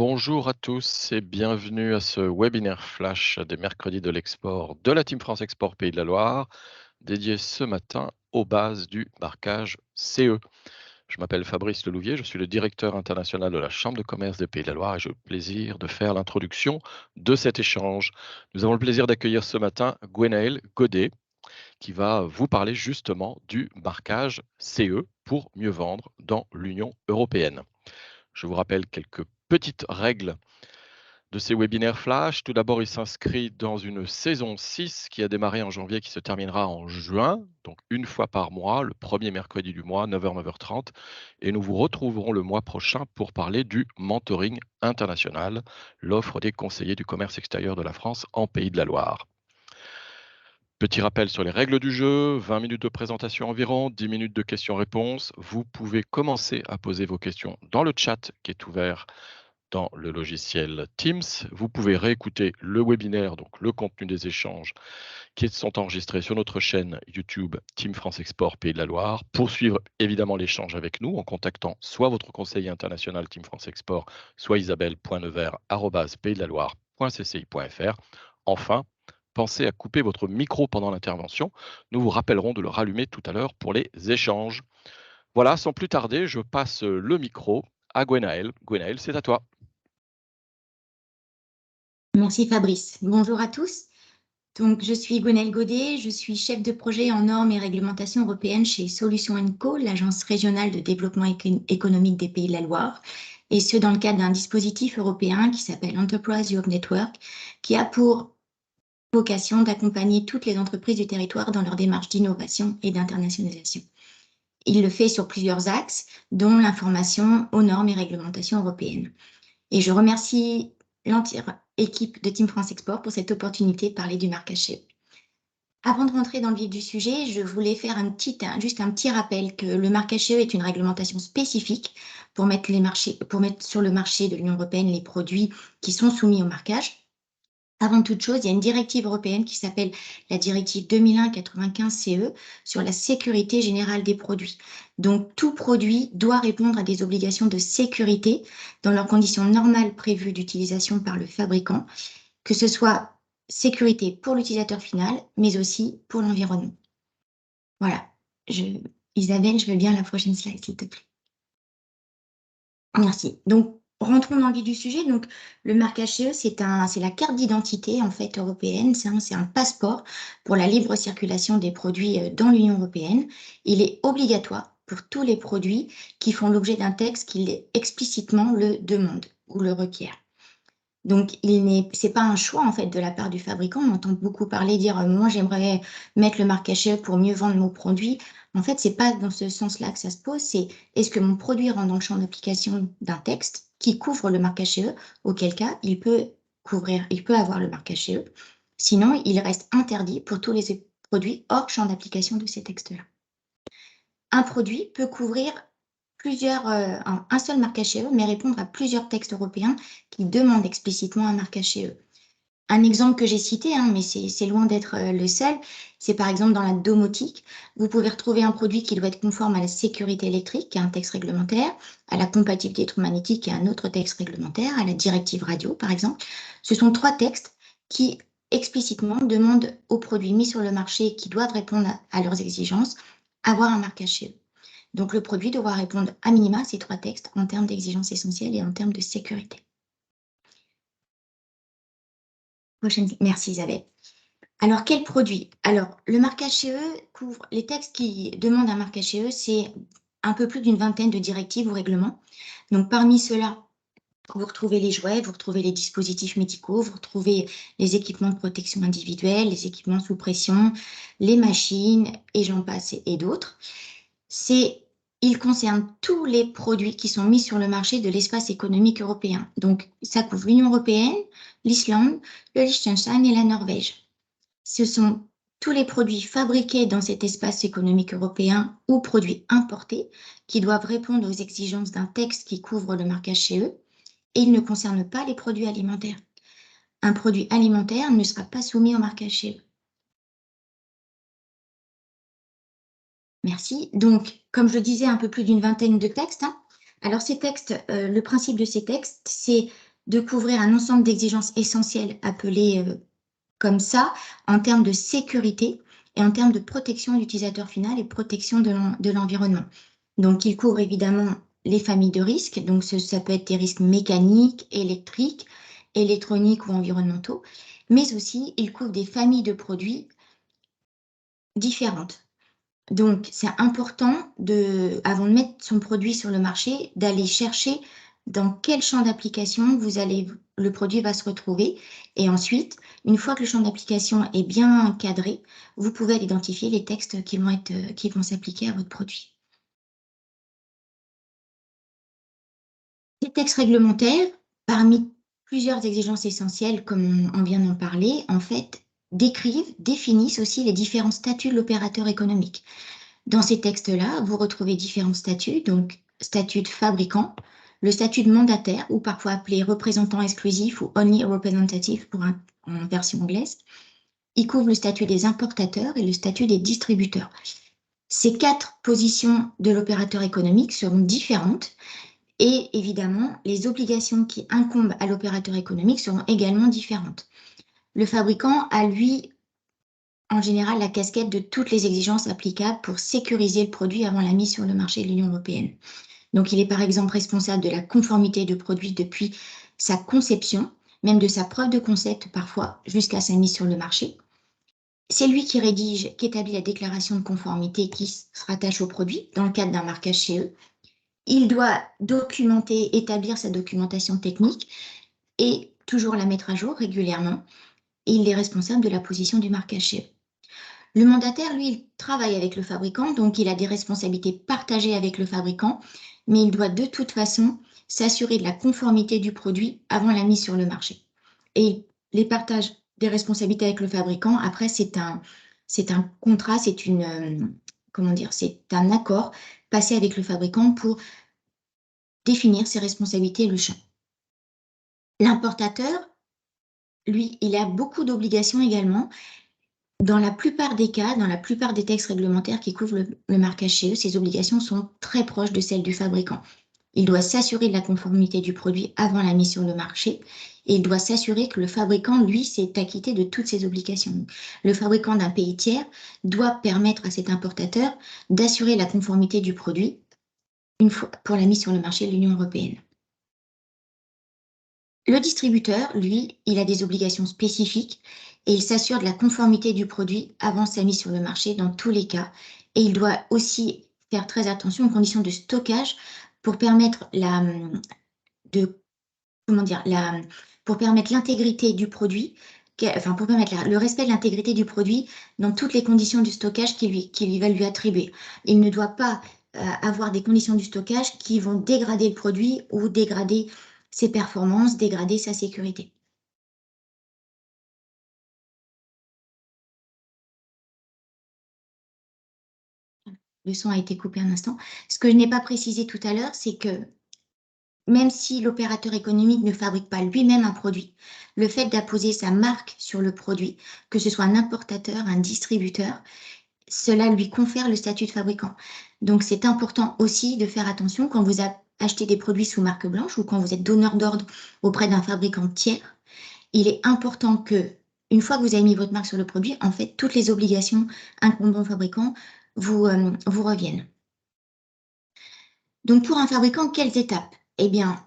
Bonjour à tous et bienvenue à ce webinaire flash des mercredis de l'export de la Team France Export Pays de la Loire, dédié ce matin aux bases du marquage CE. Je m'appelle Fabrice Lelouvier, je suis le directeur international de la Chambre de commerce des Pays de la Loire et j'ai le plaisir de faire l'introduction de cet échange. Nous avons le plaisir d'accueillir ce matin Gwenaëlle Godet qui va vous parler justement du marquage CE pour mieux vendre dans l'Union européenne. Je vous rappelle quelques petites règles de ces webinaires flash. Tout d'abord, il s'inscrit dans une saison 6 qui a démarré en janvier, qui se terminera en juin, donc une fois par mois, le premier mercredi du mois, 9h, 9h30. Et nous vous retrouverons le mois prochain pour parler du mentoring international, l'offre des conseillers du commerce extérieur de la France en Pays de la Loire. Petit rappel sur les règles du jeu, 20 minutes de présentation environ, 10 minutes de questions-réponses. Vous pouvez commencer à poser vos questions dans le chat qui est ouvert dans le logiciel Teams. Vous pouvez réécouter le webinaire, donc le contenu des échanges qui sont enregistrés sur notre chaîne YouTube Team France Export Pays de la Loire. Poursuivre évidemment l'échange avec nous en contactant soit votre conseiller international Team France Export, soit isabelle.nevers@paysdelaloire.cci.fr. Enfin, pensez à couper votre micro pendant l'intervention. Nous vous rappellerons de le rallumer tout à l'heure pour les échanges. Voilà, sans plus tarder, je passe le micro à Gwenaëlle. Gwenaëlle, c'est à toi. Merci Fabrice. Bonjour à tous. Donc, je suis Gwenaëlle Godet, je suis chef de projet en normes et réglementations européennes chez Solutions & Co, l'agence régionale de développement économique des Pays de la Loire, et ce dans le cadre d'un dispositif européen qui s'appelle Enterprise Europe Network, qui a pour vocation d'accompagner toutes les entreprises du territoire dans leur démarche d'innovation et d'internationalisation. Il le fait sur plusieurs axes, dont l'information aux normes et réglementations européennes. Et je remercie l'entière équipe de Team France Export pour cette opportunité de parler du marquage CE. Avant de rentrer dans le vif du sujet, je voulais faire juste un petit rappel que le marquage CE est une réglementation spécifique pour mettre sur le marché de l'Union européenne les produits qui sont soumis au marquage. Avant toute chose, il y a une directive européenne qui s'appelle la directive 2001/95/CE sur la sécurité générale des produits. Donc, tout produit doit répondre à des obligations de sécurité dans leurs conditions normales prévues d'utilisation par le fabricant, que ce soit sécurité pour l'utilisateur final, mais aussi pour l'environnement. Voilà. Isabelle, je veux bien la prochaine slide, s'il te plaît. Merci. Donc, rentrons dans le vif du sujet. Donc, le marquage CE, c'est la carte d'identité en fait européenne. C'est un passeport pour la libre circulation des produits dans l'Union européenne. Il est obligatoire pour tous les produits qui font l'objet d'un texte qui explicitement le demande ou le requiert. Donc, c'est pas un choix en fait de la part du fabricant. On entend beaucoup parler, dire moi j'aimerais mettre le marquage CE pour mieux vendre mon produit. En fait, c'est pas dans ce sens-là que ça se pose. C'est est-ce que mon produit rentre dans le champ d'application d'un texte qui couvre le marquage CE, auquel cas il peut avoir le marquage CE. Sinon, il reste interdit pour tous les produits hors champ d'application de ces textes-là. Un produit peut couvrir un seul marquage CE, mais répondre à plusieurs textes européens qui demandent explicitement un marquage CE. Un exemple que j'ai cité, mais c'est loin d'être le seul, c'est par exemple dans la domotique. Vous pouvez retrouver un produit qui doit être conforme à la sécurité électrique, qui est un texte réglementaire, à la compatibilité électromagnétique, qui est un autre texte réglementaire, à la directive radio, par exemple. Ce sont 3 textes qui explicitement demandent aux produits mis sur le marché qui doivent répondre à leurs exigences, avoir un marquage CE. Donc, le produit devra répondre à minima à ces 3 textes en termes d'exigences essentielles et en termes de sécurité. Merci Isabelle. Alors, quel produit? Alors, le marquage CE couvre les textes qui demandent un marquage CE, c'est un peu plus d'une vingtaine de directives ou règlements. Donc, parmi ceux-là, vous retrouvez les jouets, vous retrouvez les dispositifs médicaux, vous retrouvez les équipements de protection individuelle, les équipements sous pression, les machines, et j'en passe, et d'autres. Il concerne tous les produits qui sont mis sur le marché de l'espace économique européen. Donc, ça couvre l'Union européenne, l'Islande, le Liechtenstein et la Norvège. Ce sont tous les produits fabriqués dans cet espace économique européen ou produits importés qui doivent répondre aux exigences d'un texte qui couvre le marquage CE, et il ne concerne pas les produits alimentaires. Un produit alimentaire ne sera pas soumis au marquage CE. Merci. Donc, comme je le disais, un peu plus d'une vingtaine de textes. Alors, ces textes, le principe de ces textes, c'est de couvrir un ensemble d'exigences essentielles appelées comme ça, en termes de sécurité et en termes de protection de l'utilisateur final et protection de l'environnement. Donc, il couvre évidemment les familles de risques, donc ça peut être des risques mécaniques, électriques, électroniques ou environnementaux, mais aussi il couvre des familles de produits différentes. Donc, c'est important, avant de mettre son produit sur le marché, d'aller chercher dans quel champ d'application le produit va se retrouver. Et ensuite, une fois que le champ d'application est bien cadré, vous pouvez identifier les textes qui vont s'appliquer à votre produit. Les textes réglementaires, parmi plusieurs exigences essentielles, comme on vient d'en parler, en fait, définissent aussi les différents statuts de l'opérateur économique. Dans ces textes-là, vous retrouvez différents statuts, donc statut de fabricant, le statut de mandataire, ou parfois appelé représentant exclusif ou only representative en version anglaise. Il couvre le statut des importateurs et le statut des distributeurs. Ces 4 positions de l'opérateur économique seront différentes et évidemment, les obligations qui incombent à l'opérateur économique seront également différentes. Le fabricant a, lui, en général, la casquette de toutes les exigences applicables pour sécuriser le produit avant la mise sur le marché de l'Union européenne. Donc, il est par exemple responsable de la conformité de produit depuis sa conception, même de sa preuve de concept parfois, jusqu'à sa mise sur le marché. C'est lui qui établit la déclaration de conformité qui se rattache au produit dans le cadre d'un marquage CE. Il doit établir sa documentation technique et toujours la mettre à jour régulièrement. Et il est responsable de la position du marquage CE. Le mandataire, lui, il travaille avec le fabricant, donc il a des responsabilités partagées avec le fabricant, mais il doit de toute façon s'assurer de la conformité du produit avant la mise sur le marché. Et les partages des responsabilités avec le fabricant, après, c'est un contrat, c'est un accord passé avec le fabricant pour définir ses responsabilités et le champ. L'importateur, lui, il a beaucoup d'obligations également. Dans la plupart des cas, dans la plupart des textes réglementaires qui couvrent le marquage CE, ces obligations sont très proches de celles du fabricant. Il doit s'assurer de la conformité du produit avant la mise sur le marché et il doit s'assurer que le fabricant, lui, s'est acquitté de toutes ses obligations. Le fabricant d'un pays tiers doit permettre à cet importateur d'assurer la conformité du produit pour la mise sur le marché de l'Union européenne. Le distributeur, lui, il a des obligations spécifiques et il s'assure de la conformité du produit avant sa mise sur le marché dans tous les cas. Et il doit aussi faire très attention aux conditions de stockage pour permettre l'intégrité du produit, pour permettre le respect de l'intégrité du produit dans toutes les conditions du stockage qui va lui attribuer. Il ne doit pas avoir des conditions du stockage qui vont dégrader le produit ou dégrader ses performances, dégrader sa sécurité. Le son a été coupé un instant. Ce que je n'ai pas précisé tout à l'heure, c'est que même si l'opérateur économique ne fabrique pas lui-même un produit, le fait d'apposer sa marque sur le produit, que ce soit un importateur, un distributeur, cela lui confère le statut de fabricant. Donc, c'est important aussi de faire attention quand vous achetez des produits sous marque blanche ou quand vous êtes donneur d'ordre auprès d'un fabricant tiers. Il est important que, une fois que vous avez mis votre marque sur le produit, en fait, toutes les obligations incombant au fabricant vous reviennent. Donc, pour un fabricant, quelles étapes? Eh bien,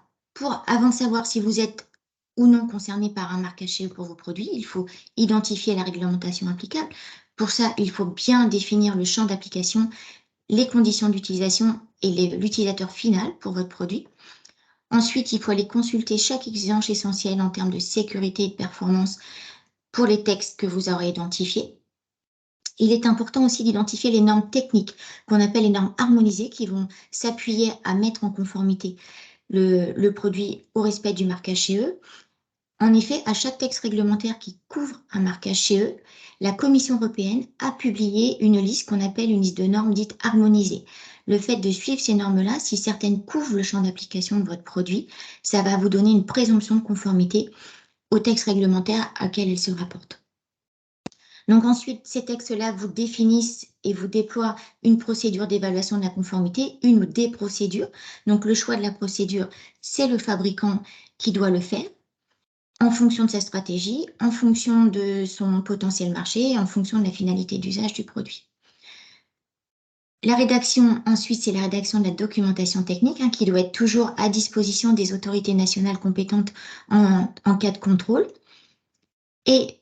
avant de savoir si vous êtes ou non concerné par un marquage CE pour vos produits, il faut identifier la réglementation applicable. Pour ça, il faut bien définir le champ d'application, les conditions d'utilisation et l'utilisateur final pour votre produit. Ensuite, il faut aller consulter chaque exigence essentielle en termes de sécurité et de performance pour les textes que vous aurez identifiés. Il est important aussi d'identifier les normes techniques qu'on appelle les normes harmonisées qui vont s'appuyer à mettre en conformité le produit au respect du marquage CE. En effet, à chaque texte réglementaire qui couvre un marquage CE, la Commission européenne a publié une liste qu'on appelle une liste de normes dites harmonisées. Le fait de suivre ces normes-là, si certaines couvrent le champ d'application de votre produit, ça va vous donner une présomption de conformité au texte réglementaire auquel elles se rapportent. Donc ensuite, ces textes-là vous définissent et vous déploient une procédure d'évaluation de la conformité, une ou des procédures. Donc le choix de la procédure, c'est le fabricant qui doit le faire. en fonction de sa stratégie, en fonction de son potentiel marché et en fonction de la finalité d'usage du produit. La rédaction, ensuite, c'est la rédaction de la documentation technique qui doit être toujours à disposition des autorités nationales compétentes en cas de contrôle. Et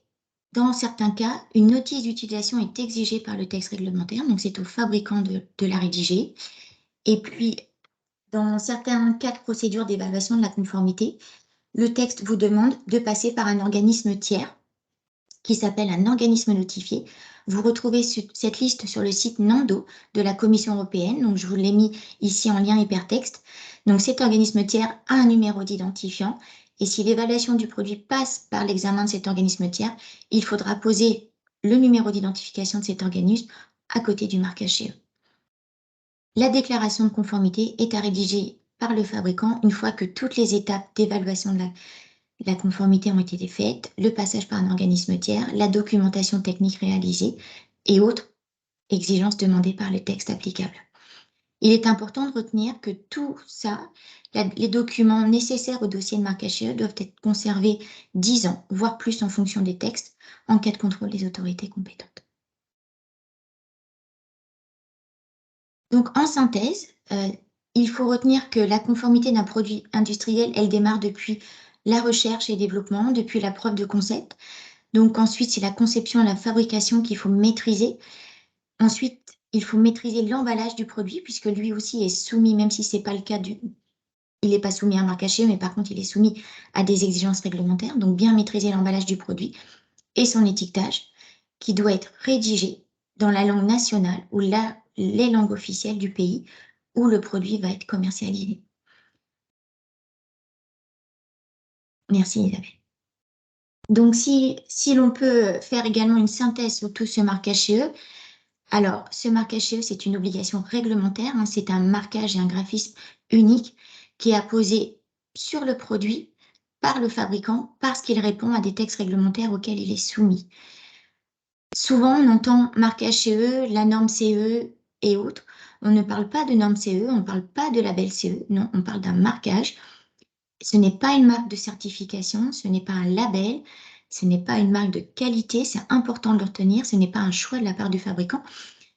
dans certains cas, une notice d'utilisation est exigée par le texte réglementaire, donc c'est au fabricant de la rédiger. Et puis, dans certains cas de procédure d'évaluation de la conformité, le texte vous demande de passer par un organisme tiers qui s'appelle un organisme notifié. Vous retrouvez cette liste sur le site NANDO de la Commission européenne. Donc, je vous l'ai mis ici en lien hypertexte. Donc, cet organisme tiers a un numéro d'identifiant. Et si l'évaluation du produit passe par l'examen de cet organisme tiers, il faudra poser le numéro d'identification de cet organisme à côté du marquage CE. La déclaration de conformité est à rédiger par le fabricant une fois que toutes les étapes d'évaluation de la conformité ont été faites, le passage par un organisme tiers, la documentation technique réalisée et autres exigences demandées par le texte applicable. Il est important de retenir que tout ça, les documents nécessaires au dossier de marquage CE doivent être conservés 10 ans, voire plus en fonction des textes, en cas de contrôle des autorités compétentes. Donc, en synthèse, il faut retenir que la conformité d'un produit industriel, elle démarre depuis la recherche et développement, depuis la preuve de concept. Donc ensuite, c'est la conception et la fabrication qu'il faut maîtriser. Ensuite, il faut maîtriser l'emballage du produit, puisque lui aussi est soumis, même si ce n'est pas le cas il n'est pas soumis à un marquage CE, mais par contre, il est soumis à des exigences réglementaires. Donc, bien maîtriser l'emballage du produit et son étiquetage, qui doit être rédigé dans la langue nationale ou les langues officielles du pays où le produit va être commercialisé. Merci Isabelle. Donc, si l'on peut faire également une synthèse sur tout ce marquage CE, alors, ce marquage CE, c'est une obligation réglementaire. C'est un marquage et un graphisme unique qui est apposé sur le produit par le fabricant parce qu'il répond à des textes réglementaires auxquels il est soumis. Souvent, on entend marquage CE, la norme CE et autres. On ne parle pas de norme CE, on ne parle pas de label CE. Non, on parle d'un marquage. Ce n'est pas une marque de certification, ce n'est pas un label, ce n'est pas une marque de qualité. C'est important de le retenir. Ce n'est pas un choix de la part du fabricant.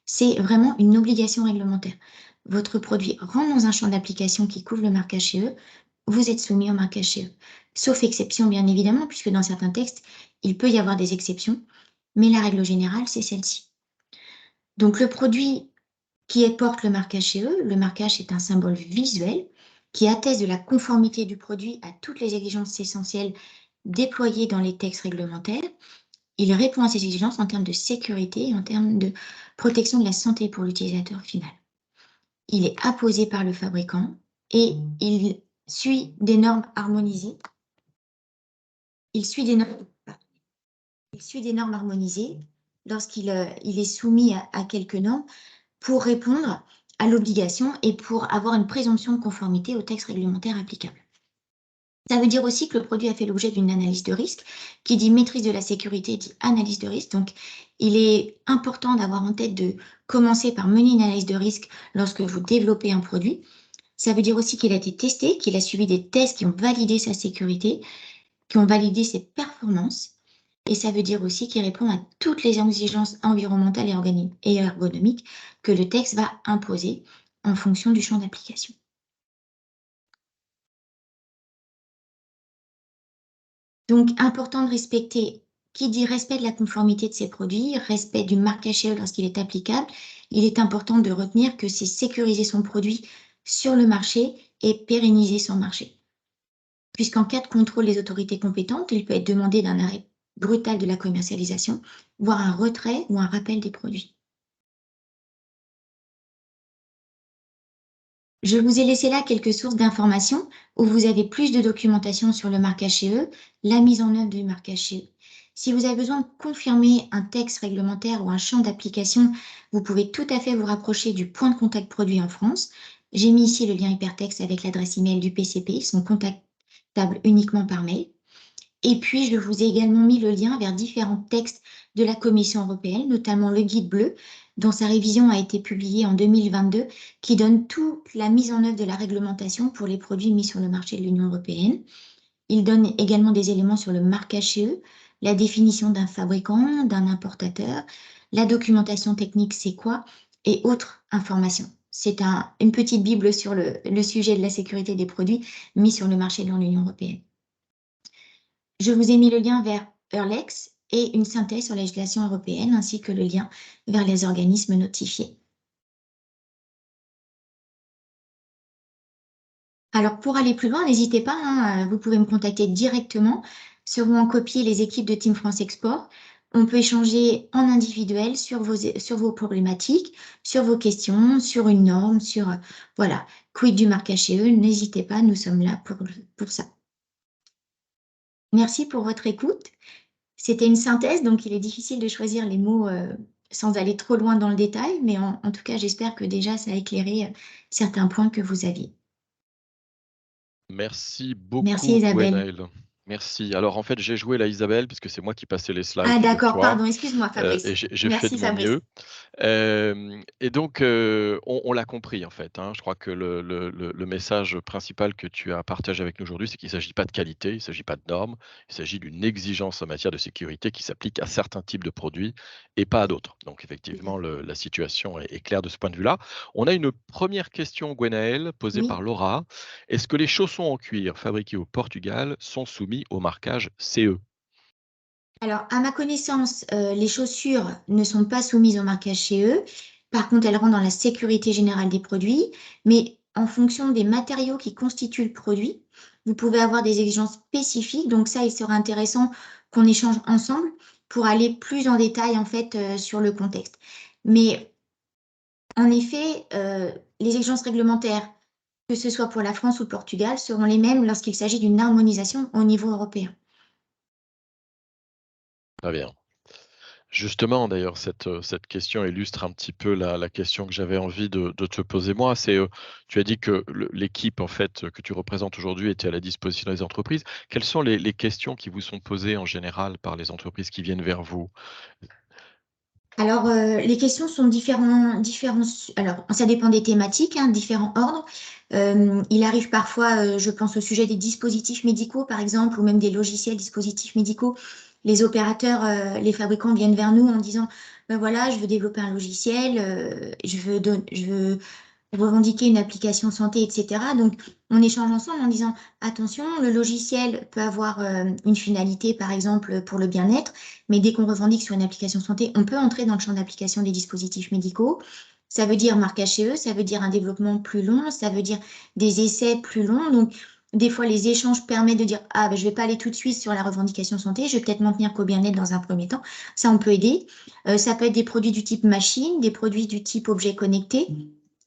C'est vraiment une obligation réglementaire. Votre produit rentre dans un champ d'application qui couvre le marquage CE, vous êtes soumis au marquage CE. Sauf exception, bien évidemment, puisque dans certains textes, il peut y avoir des exceptions, mais la règle générale, c'est celle-ci. Donc, le produit qui porte le marquage CE, le marquage est un symbole visuel qui atteste de la conformité du produit à toutes les exigences essentielles déployées dans les textes réglementaires. Il répond à ces exigences en termes de sécurité et en termes de protection de la santé pour l'utilisateur final. Il est apposé par le fabricant et il suit des normes harmonisées. Il suit des normes harmonisées lorsqu'il est soumis à quelques normes pour répondre à l'obligation et pour avoir une présomption de conformité au texte réglementaire applicable. Ça veut dire aussi que le produit a fait l'objet d'une analyse de risque. Qui dit maîtrise de la sécurité dit analyse de risque. Donc, il est important d'avoir en tête de commencer par mener une analyse de risque lorsque vous développez un produit. Ça veut dire aussi qu'il a été testé, qu'il a suivi des tests qui ont validé sa sécurité, qui ont validé ses performances. Et ça veut dire aussi qu'il répond à toutes les exigences environnementales et ergonomiques que le texte va imposer en fonction du champ d'application. Donc, important de respecter, qui dit respect de la conformité de ces produits, respect du marquage CE lorsqu'il est applicable, il est important de retenir que c'est sécuriser son produit sur le marché et pérenniser son marché. Puisqu'en cas de contrôle des autorités compétentes, il peut être demandé d'un arrêt brutal de la commercialisation, voire un retrait ou un rappel des produits. Je vous ai laissé là quelques sources d'informations où vous avez plus de documentation sur le marquage CE, la mise en œuvre du marquage CE. Si vous avez besoin de confirmer un texte réglementaire ou un champ d'application, vous pouvez tout à fait vous rapprocher du point de contact produit en France. J'ai mis ici le lien hypertexte avec l'adresse email du PCP. Ils sont contactables uniquement par mail. Et puis, je vous ai également mis le lien vers différents textes de la Commission européenne, notamment le guide bleu, dont sa révision a été publiée en 2022, qui donne toute la mise en œuvre de la réglementation pour les produits mis sur le marché de l'Union européenne. Il donne également des éléments sur le marquage CE, la définition d'un fabricant, d'un importateur, la documentation technique, c'est quoi, et autres informations. C'est une petite bible sur le sujet de la sécurité des produits mis sur le marché dans l'Union européenne. Je vous ai mis le lien vers Eurlex et une synthèse sur la législation européenne, ainsi que le lien vers les organismes notifiés. Alors, pour aller plus loin, n'hésitez pas, hein, vous pouvez me contacter directement, seront en copie les équipes de Team France Export. On peut échanger en individuel sur vos problématiques, sur vos questions, sur une norme, voilà, quid du marquage CE, n'hésitez pas, nous sommes là pour ça. Merci pour votre écoute. C'était une synthèse, donc il est difficile de choisir les mots sans aller trop loin dans le détail, mais en tout cas, j'espère que déjà, ça a éclairé certains points que vous aviez. Merci Merci beaucoup, Isabelle. Gwenaël. Merci. Alors, en fait, j'ai joué la Isabelle puisque c'est moi qui passais les slides, Ah d'accord, figure-toi, pardon, excuse-moi et Fabrice. j'ai fait Merci de mon Fabrice. mieux. Et donc, on l'a compris en fait, hein. Je crois que le message principal que tu as partagé avec nous aujourd'hui, c'est qu'il ne s'agit pas de qualité, il ne s'agit pas de normes, il s'agit d'une exigence en matière de sécurité qui s'applique à certains types de produits et pas à d'autres. Donc Tout à effectivement, fait. la situation est claire de ce point de vue-là. On a une première question, Gwenaël, posée par Oui, Laura. Est-ce que les chaussons en cuir fabriqués au Portugal sont soumis au marquage CE? alors à ma connaissance, les chaussures ne sont pas soumises au marquage CE. Par contre, elles rentrent dans la sécurité générale des produits, mais en fonction des matériaux qui constituent le produit, vous pouvez avoir des exigences spécifiques. Donc ça, il sera intéressant qu'on échange ensemble pour aller plus en détail en fait sur le contexte. Mais en effet, les exigences réglementaires, que ce soit pour la France ou le Portugal, seront les mêmes lorsqu'il s'agit d'une harmonisation au niveau européen. Très bien. Justement, d'ailleurs, cette question illustre un petit peu la question que j'avais envie de te poser moi. C'est, tu as dit que l'équipe, en fait, que tu représentes aujourd'hui était à la disposition des entreprises. Quelles sont les questions qui vous sont posées en général par les entreprises qui viennent vers vous? Alors, les questions sont alors, ça dépend des thématiques, hein, différents ordres. Il arrive parfois, je pense au sujet des dispositifs médicaux, par exemple, ou même des logiciels dispositifs médicaux. Les opérateurs, les fabricants viennent vers nous en disant, ben voilà, je veux développer un logiciel, je veux revendiquer une application santé, etc. Donc, on échange ensemble en disant, attention, le logiciel peut avoir une finalité, par exemple, pour le bien-être, mais dès qu'on revendique sur une application santé, on peut entrer dans le champ d'application des dispositifs médicaux. Ça veut dire marquage CE, ça veut dire un développement plus long, ça veut dire des essais plus longs. Donc, des fois, les échanges permettent de dire, ah, ben, je ne vais pas aller tout de suite sur la revendication santé, je vais peut-être m'en tenir qu'au bien-être dans un premier temps. Ça, on peut aider. Ça peut être des produits du type machine, des produits du type objet connecté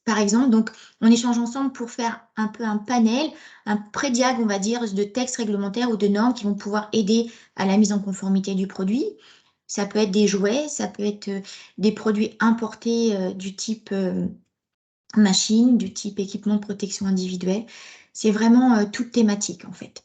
par exemple. Donc, on échange ensemble pour faire un peu un panel, un prédiag, on va dire, de textes réglementaires ou de normes qui vont pouvoir aider à la mise en conformité du produit. Ça peut être des jouets, ça peut être des produits importés du type machine, du type équipement de protection individuelle. C'est vraiment toute thématique, en fait.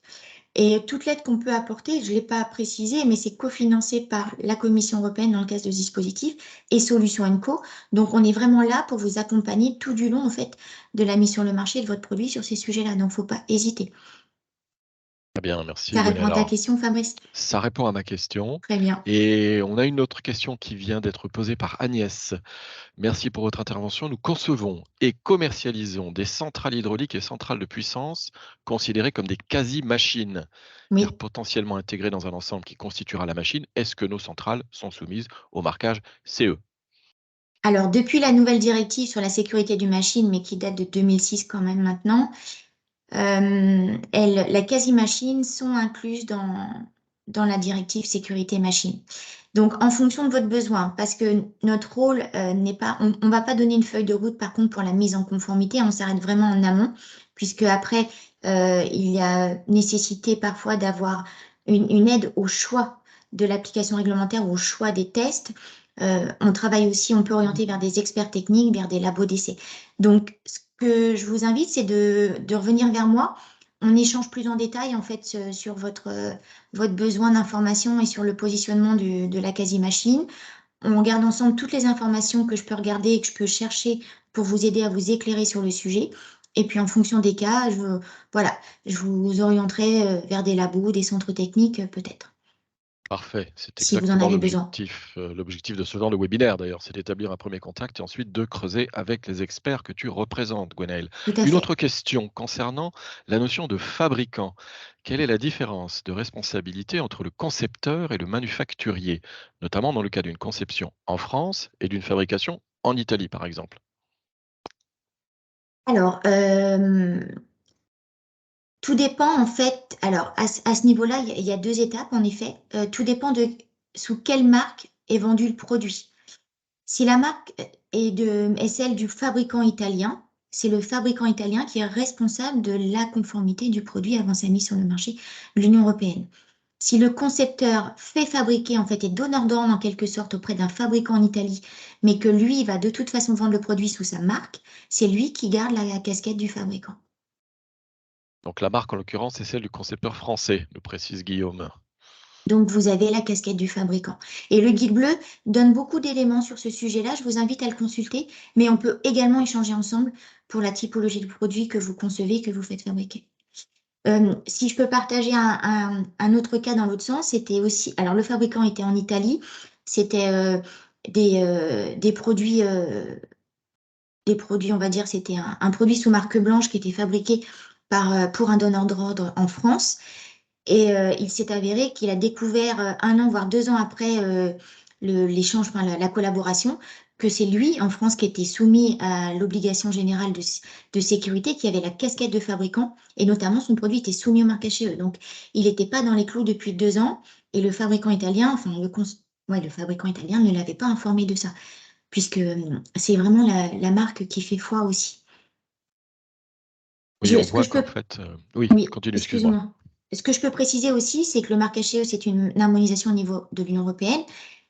Et toute l'aide qu'on peut apporter, je ne l'ai pas précisé, mais c'est cofinancé par la Commission européenne dans le cadre de ce dispositif et Solutions Co. Donc, on est vraiment là pour vous accompagner tout du long, en fait, de la mise sur le marché de votre produit sur ces sujets-là. Donc, il ne faut pas hésiter. Très bien, merci Ça répond Gwenaël. à ta Alors, question, Fabrice? ça répond à ma question Très bien. et on a une autre question qui vient d'être posée par Agnès. Merci pour votre intervention. Nous concevons et commercialisons des centrales hydrauliques et centrales de puissance considérées comme des quasi-machines, car Oui. potentiellement intégrées dans un ensemble qui constituera la machine. Est-ce que nos centrales sont soumises au marquage CE? Alors, depuis la nouvelle directive sur la sécurité du machine, mais qui date de 2006 quand même maintenant, la quasi-machine sont incluses dans la directive sécurité machine. Donc, en fonction de votre besoin, parce que notre rôle n'est pas, on ne va pas donner une feuille de route, par contre, pour la mise en conformité, on s'arrête vraiment en amont, puisque après, il y a nécessité parfois d'avoir une aide au choix de l'application réglementaire ou au choix des tests. On travaille aussi, on peut orienter vers des experts techniques, vers des labos d'essai. Donc, ce que je vous invite, c'est de revenir vers moi. On échange plus en détail, en fait, sur votre besoin d'information et sur le positionnement de la quasi-machine. On regarde ensemble toutes les informations que je peux regarder et que je peux chercher pour vous aider à vous éclairer sur le sujet. Et puis en fonction des cas, voilà, je vous orienterai vers des labos, des centres techniques peut-être, Parfait, c'est si vous en exactement avez besoin. l'objectif de ce genre de webinaire d'ailleurs, c'est d'établir un premier contact et ensuite de creuser avec les experts que tu représentes, Gwenaëlle. Tout à Une fait. autre question concernant la notion de fabricant. Quelle est la différence de responsabilité entre le concepteur et le manufacturier, notamment dans le cas d'une conception en France et d'une fabrication en Italie, par exemple? Alors, tout dépend en fait. Alors, à ce niveau-là, il y a deux étapes en effet. Tout dépend de sous quelle marque est vendu le produit. Si la marque est celle du fabricant italien, c'est le fabricant italien qui est responsable de la conformité du produit avant sa mise sur le marché de l'Union européenne. Si le concepteur fait fabriquer, en fait, est donneur d'ordre en quelque sorte auprès d'un fabricant en Italie, mais que lui va de toute façon vendre le produit sous sa marque, c'est lui qui garde la casquette du fabricant. Donc la marque en l'occurrence est celle du concepteur français, nous précise Guillaume. Donc, vous avez la casquette du fabricant. Et le guide bleu donne beaucoup d'éléments sur ce sujet-là. Je vous invite à le consulter, mais on peut également échanger ensemble pour la typologie de produit que vous concevez, que vous faites fabriquer. Si je peux partager un autre cas dans l'autre sens, c'était aussi, alors le fabricant était en Italie, c'était des produits, on va dire, c'était un produit sous marque blanche qui était fabriqué pour un donneur d'ordre en France. Et il s'est avéré qu'il a découvert un an, voire 2 ans après l'échange, enfin, la collaboration, que c'est lui, en France, qui était soumis à l'obligation générale de sécurité, qui avait la casquette de fabricant, et notamment son produit était soumis au marque HE. Donc, il n'était pas dans les clous depuis 2 ans, et le fabricant italien, enfin, ouais, le fabricant italien ne l'avait pas informé de ça, puisque c'est vraiment la marque qui fait foi aussi. Oui, on Ce que voit je peux qu'en fait, oui, Oui, continue, excuse-moi. excuse-moi. Ce que je peux préciser aussi, c'est que le marque HE, c'est une harmonisation au niveau de l'Union européenne,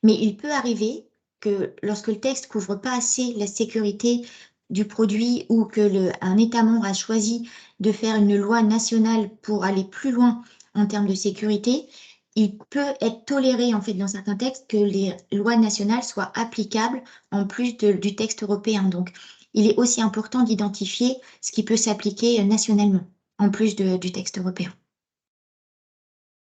mais il peut arriver que lorsque le texte couvre pas assez la sécurité du produit ou que un État membre a choisi de faire une loi nationale pour aller plus loin en termes de sécurité, il peut être toléré en fait dans certains textes que les lois nationales soient applicables en plus du texte européen. Donc, il est aussi important d'identifier ce qui peut s'appliquer nationalement en plus du texte européen.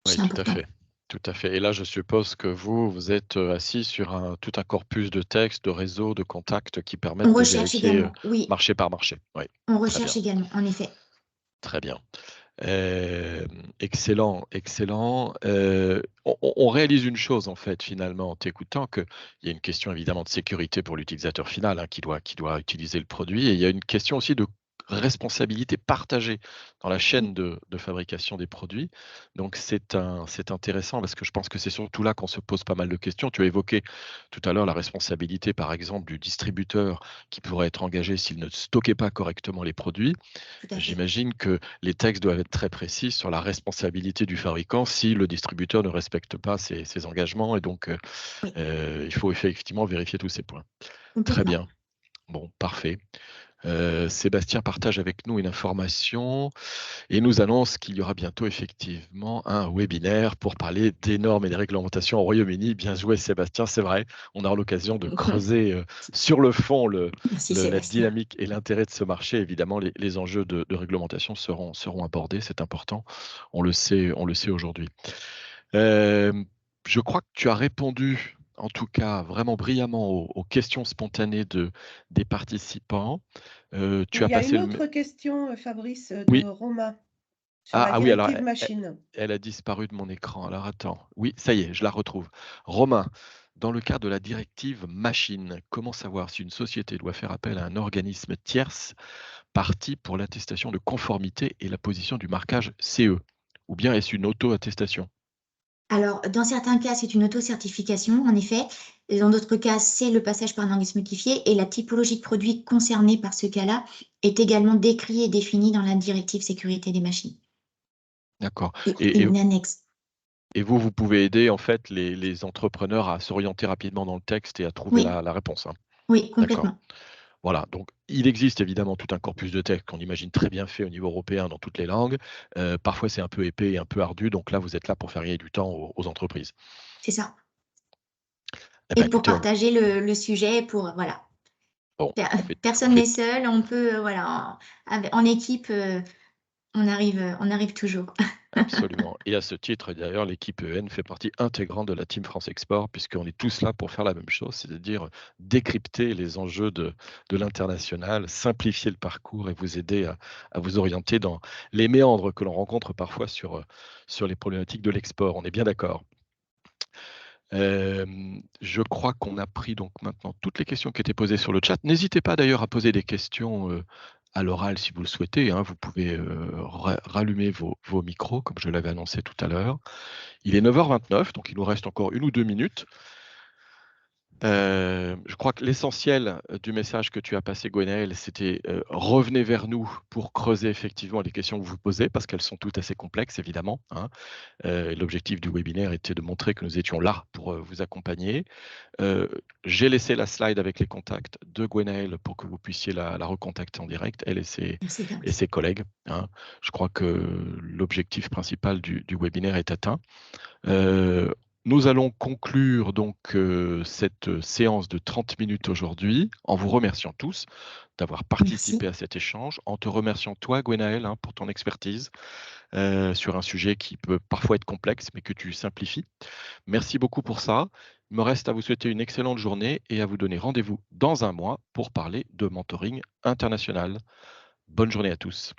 Oui, C'est tout à important. fait. Tout à fait. Et là, je suppose que vous êtes assis sur tout un corpus de textes, de réseaux, de contacts qui On permettent de recherche vérifier également, oui, marché par marché. Oui, on très bien, recherche également, en effet. très bien. Excellent, excellent. On réalise une chose en fait finalement en t'écoutant, qu'il y a une question évidemment de sécurité pour l'utilisateur final, hein, qui doit utiliser le produit, et il y a une question aussi de responsabilité partagée dans la Oui, chaîne de fabrication des produits. Donc c'est intéressant parce que je pense que c'est surtout là qu'on se pose pas mal de questions. Tu as évoqué tout à l'heure la responsabilité par exemple du distributeur qui pourrait être engagé s'il ne stockait pas correctement les produits. tout à fait. J'imagine que les textes doivent être très précis sur la responsabilité du fabricant si le distributeur ne respecte pas ses engagements, et donc Oui, il faut effectivement vérifier tous ces points. Très complètement. bien, bon, parfait. Sébastien partage avec nous une information et nous annonce qu'il y aura bientôt effectivement un webinaire pour parler des normes et des réglementations au Royaume-Uni. Bien joué Sébastien, c'est vrai, on aura l'occasion de creuser sur le fond Merci la Sébastien. dynamique et l'intérêt de ce marché. Évidemment, les enjeux de réglementation seront abordés, c'est important, on le sait aujourd'hui. Euh, je crois que tu as répondu, en tout cas vraiment brillamment, aux questions spontanées des participants. Tu Il as y a passé une le... autre question, Fabrice, de Oui, Romain, sur la ah oui, alors directive machine. elle a disparu de mon écran. Alors attends. Oui, ça y est, je la retrouve. Romain, dans le cadre de la directive machine, comment savoir si une société doit faire appel à un organisme tierce partie pour l'attestation de conformité et la position du marquage CE? Ou bien est-ce une auto-attestation? Alors, dans certains cas, c'est une auto-certification, en effet. Et dans d'autres cas, c'est le passage par un organisme notifié et la typologie de produits concernée par ce cas-là est également décrite et définie dans la directive sécurité des machines. D'accord. Et une annexe. Et vous, vous pouvez aider en fait les entrepreneurs à s'orienter rapidement dans le texte et à trouver Oui, la réponse, hein? oui, D'accord. complètement. Voilà, donc il existe évidemment tout un corpus de texte qu'on imagine très bien fait au niveau européen dans toutes les langues. Parfois c'est un peu épais et un peu ardu, donc là vous êtes là pour faire gagner du temps aux entreprises. C'est ça. Eh ben Et pour écoutez, partager le sujet, pour, voilà. Bon, on fait Personne n'est seul, on peut, voilà, en équipe, on arrive toujours. absolument. Et à ce titre, d'ailleurs, l'équipe EN fait partie intégrante de la Team France Export, puisqu'on est tous là pour faire la même chose, c'est-à-dire décrypter les enjeux de l'international, simplifier le parcours et vous aider à vous orienter dans les méandres que l'on rencontre parfois sur les problématiques de l'export. On est bien d'accord. Je crois qu'on a pris donc maintenant toutes les questions qui étaient posées sur le chat. N'hésitez pas d'ailleurs à poser des questions, à l'oral si vous le souhaitez, hein. Vous pouvez, rallumer vos micros comme je l'avais annoncé tout à l'heure. Il est 9h29, donc il nous reste encore 1 ou 2 minutes. Je crois que l'essentiel, du message que tu as passé, Gwenaëlle, c'était, revenez vers nous pour creuser effectivement les questions que vous posez parce qu'elles sont toutes assez complexes évidemment, hein. L'objectif du webinaire était de montrer que nous étions là pour, vous accompagner. J'ai laissé la slide avec les contacts de Gwenaëlle pour que vous puissiez la recontacter en direct, elle et Merci, et Fabrice. ses collègues, hein. Je crois que l'objectif principal du webinaire est atteint. Nous allons conclure donc, cette séance de 30 minutes aujourd'hui en vous remerciant tous d'avoir participé Merci. à cet échange, en te remerciant toi Gwenaëlle, hein, pour ton expertise, sur un sujet qui peut parfois être complexe, mais que tu simplifies. Merci beaucoup pour ça. Il me reste à vous souhaiter une excellente journée et à vous donner rendez-vous dans un mois pour parler de mentoring international. Bonne journée à tous.